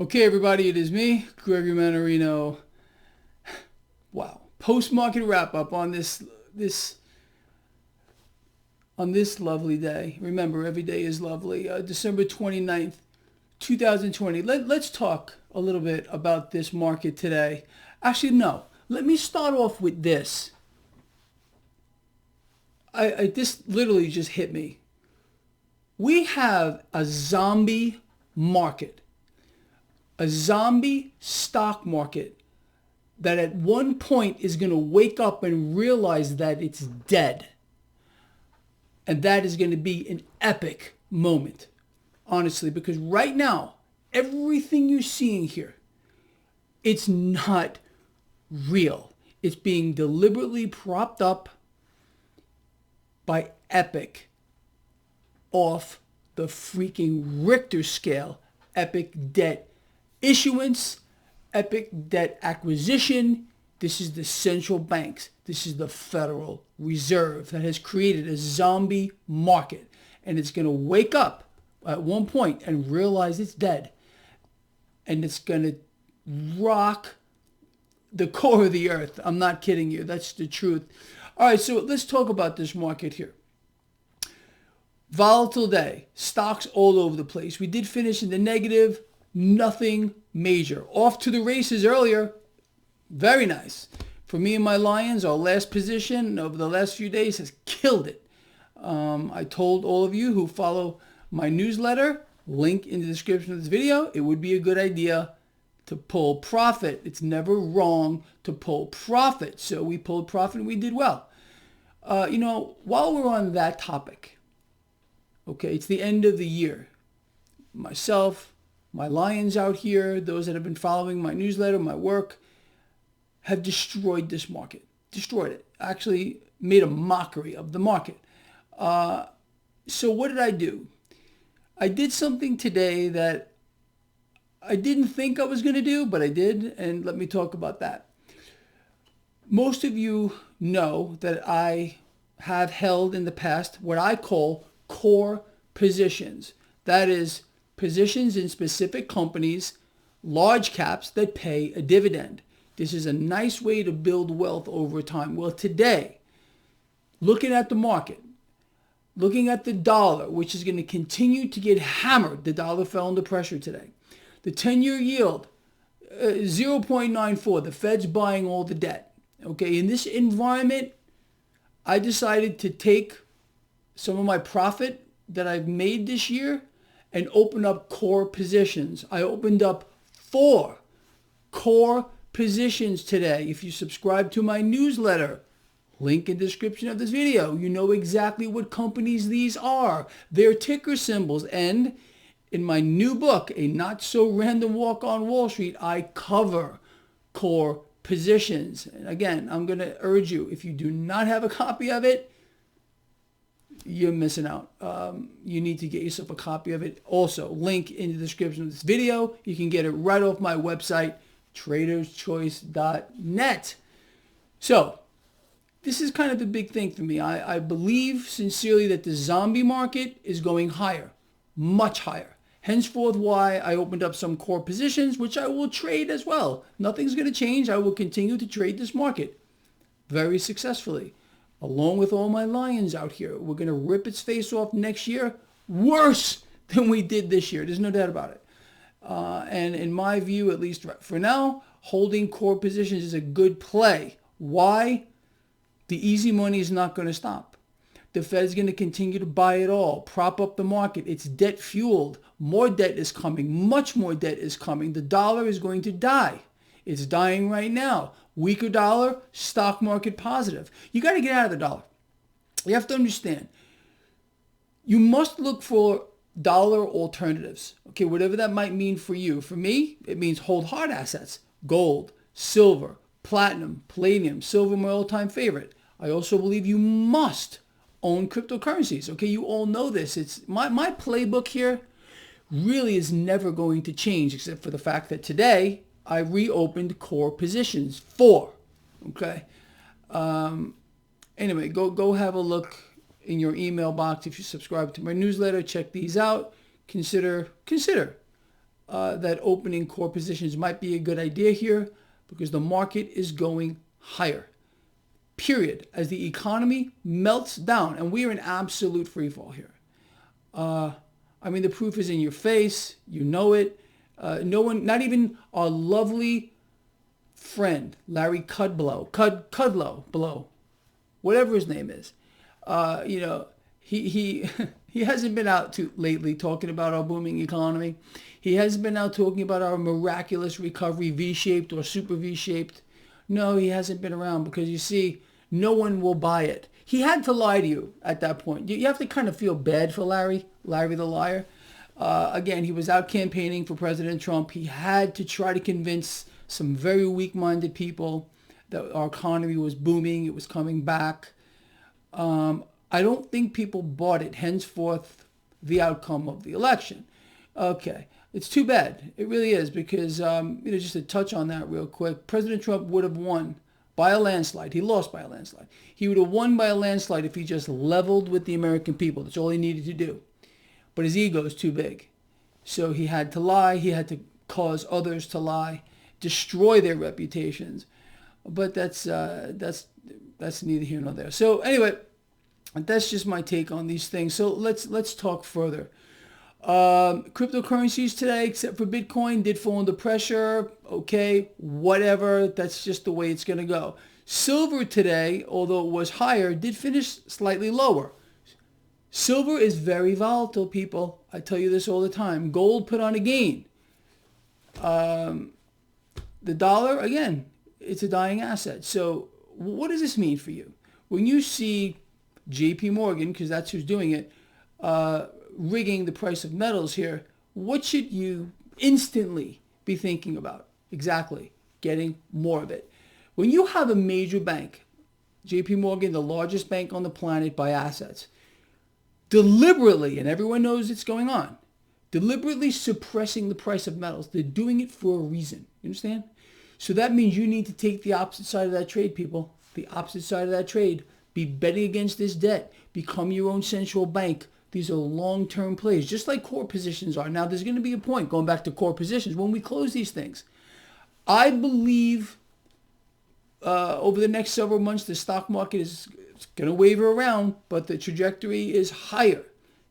Okay, everybody, it is me, Gregory Mannarino. Wow. Post-market wrap-up on this lovely day. Remember, every day is lovely. December 29th, 2020. Let's talk a little bit about this market today. Actually, no. Let me start off with this. This literally just hit me. We have a zombie market. A zombie stock market that at one point is going to wake up and realize that it's dead. And that is going to be an epic moment, honestly, because right now, everything you're seeing here, it's not real. It's being deliberately propped up by epic, off the freaking Richter scale, epic debt issuance, epic debt acquisition. This is the central banks. This is the Federal Reserve that has created a zombie market. And it's going to wake up at one point and realize it's dead. And it's going to rock the core of the earth. I'm not kidding you. That's the truth. All right, so let's talk about this market here. Volatile day. Stocks all over the place. We did finish in the negative. Nothing major. Off to the races earlier. Very nice. For me and my Lions, our last position over the last few days has killed it. I told all of you who follow my newsletter, link in the description of this video, it would be a good idea to pull profit. It's never wrong to pull profit. So we pulled profit and we did well. While we're on that topic, okay, it's the end of the year. Myself, my Lions out here, those that have been following my newsletter, my work, have destroyed this market. Destroyed it. Actually made a mockery of the market. So what did I do? I did something today that I didn't think I was going to do, but I did, and let me talk about that. Most of you know that I have held in the past what I call core positions. That is, positions in specific companies, large caps that pay a dividend. This is a nice way to build wealth over time. Well, today, looking at the market, looking at the dollar, which is going to continue to get hammered. The dollar fell under pressure today. The 10-year yield, 0.94. The Fed's buying all the debt. Okay, in this environment, I decided to take some of my profit that I've made this year and open up core positions. I opened up 4 core positions today. If you subscribe to my newsletter, link in the description of this video, you know exactly what companies these are, their ticker symbols. And in my new book, A Not So Random Walk on Wall Street, I cover core positions. And again, I'm going to urge you, if you do not have a copy of it, you're missing out. You need to get yourself a copy of it. Also, link in the description of this video. You can get it right off my website, traderschoice.net. So, this is kind of the big thing for me. I believe sincerely that the zombie market is going higher, much higher. Henceforth, why I opened up some core positions, which I will trade as well. Nothing's going to change. I will continue to trade this market very successfully. Along with all my Lions out here, we're going to rip its face off next year worse than we did this year. There's no doubt about it. And in my view, at least for now, holding core positions is a good play. Why? The easy money is not going to stop. The Fed's going to continue to buy it all, prop up the market. It's debt fueled. More debt is coming. Much more debt is coming. The dollar is going to die. It's dying right now. Weaker dollar, stock market positive. You got to get out of the dollar. You have to understand. You must look for dollar alternatives. Okay, whatever that might mean for you. For me, it means hold hard assets. Gold, silver, platinum, palladium, silver, my all-time favorite. I also believe you must own cryptocurrencies. Okay, you all know this. It's my playbook here really is never going to change, except for the fact that today I reopened core positions, 4. Okay. Anyway, go have a look in your email box if you subscribe to my newsletter. Check these out. Consider that opening core positions might be a good idea here because the market is going higher. Period. As the economy melts down, and we are in absolute free fall here. I mean, the proof is in your face. You know it. No one, not even our lovely friend, Larry Kudlow, whatever his name is. He he hasn't been out lately talking about our booming economy. He hasn't been out talking about our miraculous recovery, V-shaped or super V-shaped. No, he hasn't been around because, you see, no one will buy it. He had to lie to you at that point. You have to kind of feel bad for Larry the liar. Again, he was out campaigning for President Trump. He had to try to convince some very weak-minded people that our economy was booming, it was coming back. I don't think people bought it, henceforth the outcome of the election. Okay, it's too bad. It really is because, just to touch on that real quick, President Trump would have won by a landslide. He lost by a landslide. He would have won by a landslide if he just leveled with the American people. That's all he needed to do. But his ego is too big. So he had to lie. He had to cause others to lie, destroy their reputations. But that's neither here nor there. So anyway, that's just my take on these things. So let's talk further. Cryptocurrencies today, except for Bitcoin, did fall under pressure. Okay, whatever. That's just the way it's going to go. Silver today, although it was higher, did finish slightly lower. Silver is very volatile, people. I tell you this all the time. Gold put on a gain. The dollar, again, it's a dying asset. So what does this mean for you? When you see JP Morgan, because that's who's doing it, rigging the price of metals here, what should you instantly be thinking about? Exactly, getting more of it. When you have a major bank, JP Morgan, the largest bank on the planet by assets, deliberately, and everyone knows it's going on, deliberately suppressing the price of metals, they're doing it for a reason. You understand? So that means you need to take the opposite side of that trade, people. The opposite side of that trade. Be betting against this debt. Become your own central bank. These are long-term plays, just like core positions are. Now, there's going to be a point, going back to core positions, when we close these things. I believe over the next several months, the stock market is going to waver around, but the trajectory is higher.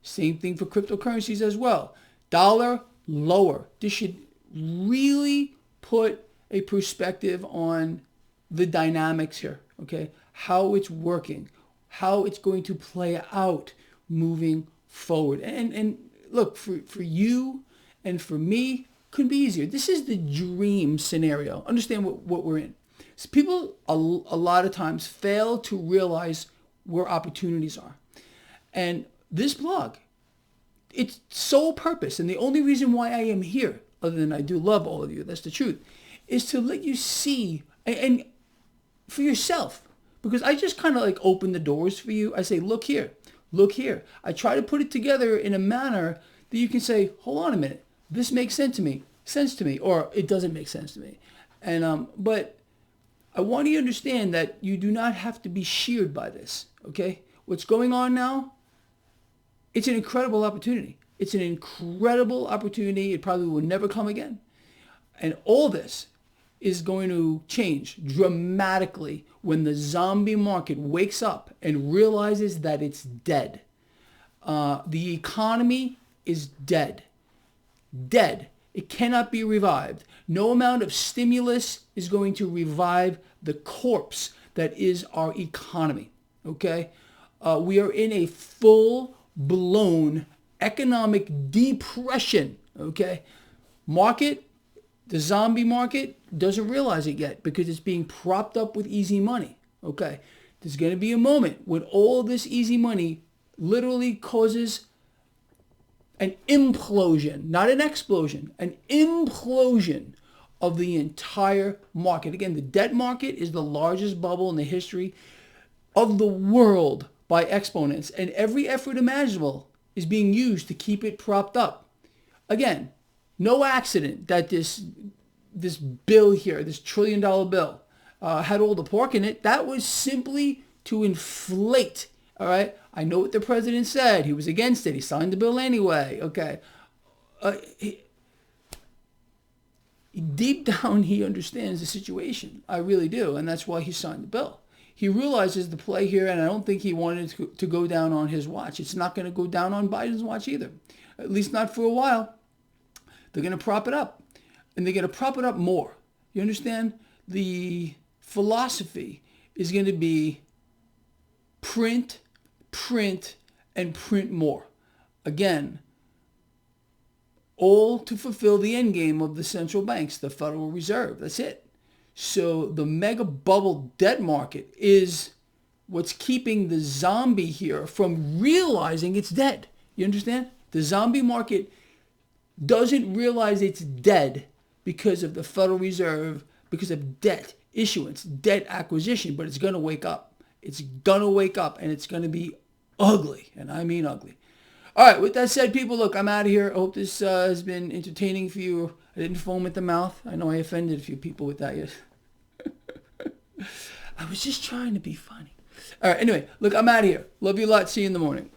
Same thing for cryptocurrencies as well. Dollar, lower. This should really put a perspective on the dynamics here, okay? How it's working, how it's going to play out moving forward. And look, for you and for me, couldn't be easier. This is the dream scenario. Understand what we're in. So people a lot of times fail to realize where opportunities are. And this blog, its sole purpose, and the only reason why I am here, other than I do love all of you, that's the truth, is to let you see and for yourself. Because I just kind of like open the doors for you. I say, look here, look here. I try to put it together in a manner that you can say, hold on a minute, this makes sense to me, or it doesn't make sense to me. And but I want you to understand that you do not have to be sheared by this. Okay, what's going on now? It's an incredible opportunity. It's an incredible opportunity. It probably will never come again. And all this is going to change dramatically when the zombie market wakes up and realizes that it's dead. The economy is dead. Dead. It cannot be revived. No amount of stimulus is going to revive the corpse that is our economy. Okay? We are in a full-blown economic depression. Okay? Market, the zombie market, doesn't realize it yet because it's being propped up with easy money. Okay? There's going to be a moment when all this easy money literally causes an implosion, not an explosion, an implosion of the entire market. Again, the debt market is the largest bubble in the history of the world by exponents, and every effort imaginable is being used to keep it propped up. Again, no accident that this bill here, this $1 trillion bill, had all the pork in it. That was simply to inflate. All right. I know what the president said. He was against it. He signed the bill anyway. Okay. deep down, he understands the situation. I really do. And that's why he signed the bill. He realizes the play here, and I don't think he wanted to go down on his watch. It's not going to go down on Biden's watch either, at least not for a while. They're going to prop it up, and they're going to prop it up more. You understand? The philosophy is going to be print, and print more. Again, all to fulfill the end game of the central banks, the Federal Reserve. That's it. So the mega bubble debt market is what's keeping the zombie here from realizing it's dead. You understand? The zombie market doesn't realize it's dead because of the Federal Reserve, because of debt issuance, debt acquisition, but it's going to wake up. It's going to wake up, and it's going to be ugly, and I mean ugly. All right, with that said, people, look, I'm out of here. I hope this has been entertaining for you. I didn't foam at the mouth. I know I offended a few people with that. Yes. I was just trying to be funny. All right, anyway, look, I'm out of here. Love you a lot. See you in the morning.